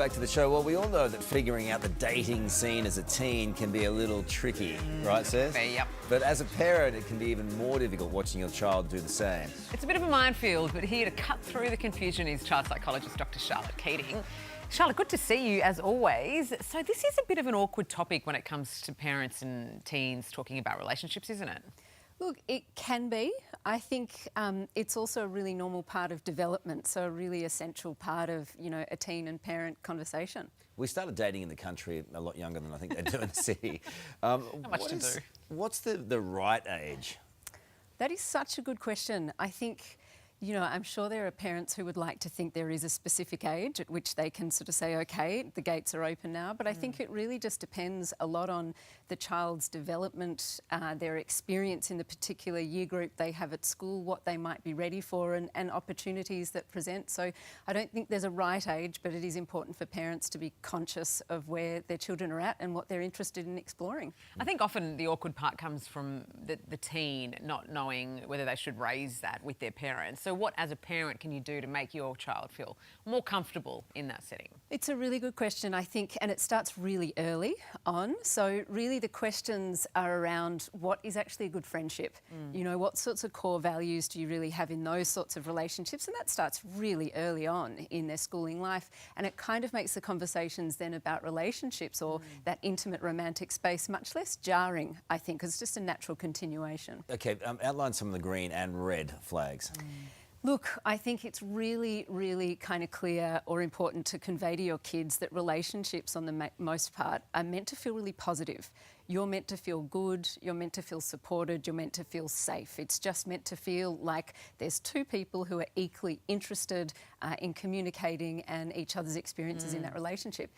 back to the show. Well, we all know that figuring out the dating scene as a teen can be a little tricky, right, Seth? Yep. But as a parent, it can be even more difficult watching your child do the same. It's a bit of a minefield, but here to cut through the confusion is child psychologist Dr. Charlotte Keating. Charlotte, good to see you as always. So this is a bit of an awkward topic when it comes to parents and teens talking about relationships, isn't it? Look, it can be. I think it's also a really normal part of development, so a really essential part of, a teen and parent conversation. We started dating in the country a lot younger than I think they do in the city. Not much to do. What's the right age? That is such a good question. I think, I'm sure there are parents who would like to think there is a specific age at which they can sort of say, OK, the gates are open now. But I think it really just depends a lot on the child's development, their experience in the particular year group they have at school, what they might be ready for and opportunities that present. So I don't think there's a right age, but it is important for parents to be conscious of where their children are at and what they're interested in exploring. I think often the awkward part comes from the teen not knowing whether they should raise that with their parents. So what, as a parent, can you do to make your child feel more comfortable in that setting? It's a really good question, I think, and it starts really early on. So really the questions are around what is actually a good friendship? What sorts of core values do you really have in those sorts of relationships? And that starts really early on in their schooling life. And it kind of makes the conversations then about relationships or that intimate romantic space much less jarring, I think, because it's just a natural continuation. OK, outline some of the green and red flags. Look, I think it's really, really kind of clear or important to convey to your kids that relationships, on the most part, are meant to feel really positive. You're meant to feel good, you're meant to feel supported, you're meant to feel safe. It's just meant to feel like there's two people who are equally interested in communicating and each other's experiences in that relationship.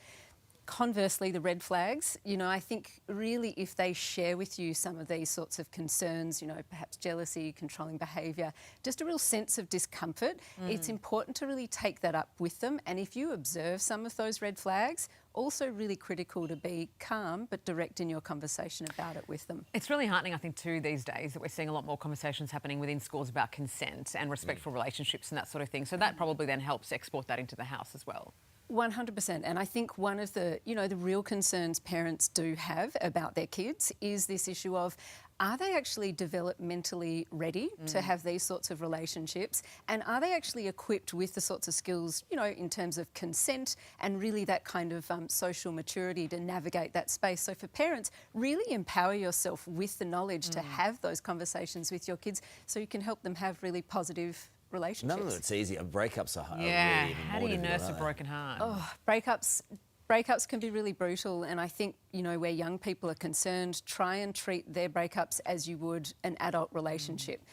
Conversely, the red flags, I think really if they share with you some of these sorts of concerns, perhaps jealousy, controlling behaviour, just a real sense of discomfort, it's important to really take that up with them. And if you observe some of those red flags, also really critical to be calm but direct in your conversation about it with them. It's really heartening, I think, too, these days that we're seeing a lot more conversations happening within schools about consent and respectful relationships and that sort of thing. So that probably then helps export that into the house as well. 100%. And I think one of the, the real concerns parents do have about their kids is this issue of, are they actually developmentally ready to have these sorts of relationships? And are they actually equipped with the sorts of skills, in terms of consent and really that kind of social maturity to navigate that space? So for parents, really empower yourself with the knowledge to have those conversations with your kids so you can help them have really positive relationships. None of it's easy. Breakups are hard. Yeah, really even how more do you difficult, nurse a broken heart? Oh, breakups can be really brutal, and I think, where young people are concerned, try and treat their breakups as you would an adult relationship,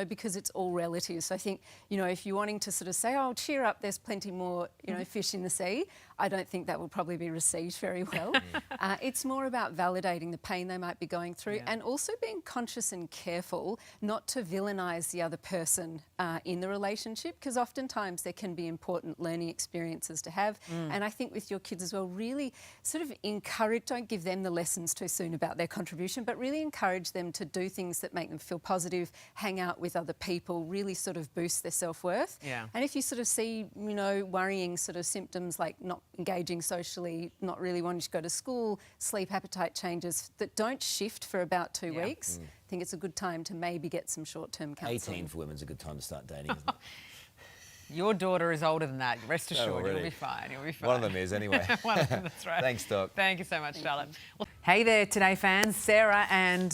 because it's all relative. So I think, if you're wanting to sort of say, oh, cheer up, there's plenty more, fish in the sea, I don't think that will probably be received very well. It's more about validating the pain they might be going through and also being conscious and careful not to villainise the other person in the relationship, because oftentimes there can be important learning experiences to have. And I think with your kids as well, really sort of encourage, don't give them the lessons too soon about their contribution, but really encourage them to do things that make them feel positive, hang out with other people, really sort of boost their self-worth. Yeah. And if you sort of see, worrying sort of symptoms like not engaging socially, not really wanting to go to school, sleep appetite changes that don't shift for about 2 weeks, I think it's a good time to maybe get some short-term counselling. 18 for women's a good time to start dating, isn't it? Your daughter is older than that. Rest assured, you'll be fine. You'll be fine. One of them is, anyway. One of them, that's right. Thanks, Doc. Thank you so much, Charlotte. Well, hey there, Today fans. Sarah and...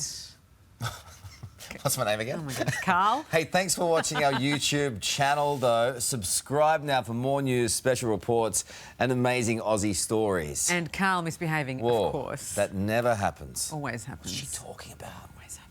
What's my name again? Oh, my goodness. Carl. Hey, thanks for watching our YouTube channel, though. Subscribe now for more news, special reports and amazing Aussie stories. And Carl misbehaving, Whoa, of course. that never happens. Always happens. What's she talking about? Always happens.